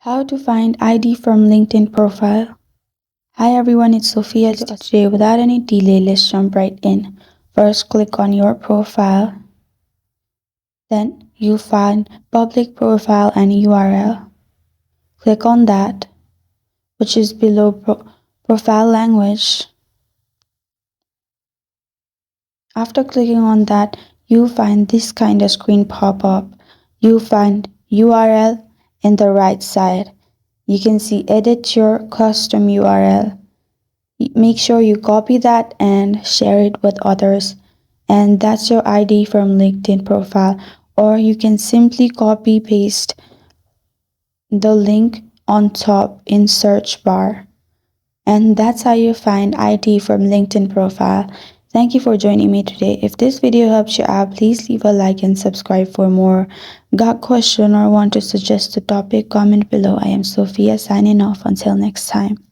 How to find ID from LinkedIn profile. Hi everyone, it's Sophia. Today, without any delay, let's jump right in. First, click on your profile. Then you find public profile and URL. Click on that, which is below profile language. After clicking on that, you find this kind of screen pop up. You find URL in the right side. You can see edit your custom URL. Make sure you copy that and share it with others. And that's your ID from LinkedIn profile. Or you can simply copy paste the link on top in search bar. And that's how you find ID from LinkedIn profile. Thank you for joining me today. If this video helped you out, please leave a like and subscribe for more. Got question or want to suggest a topic? Comment below. I am Sophia signing off. Until next time.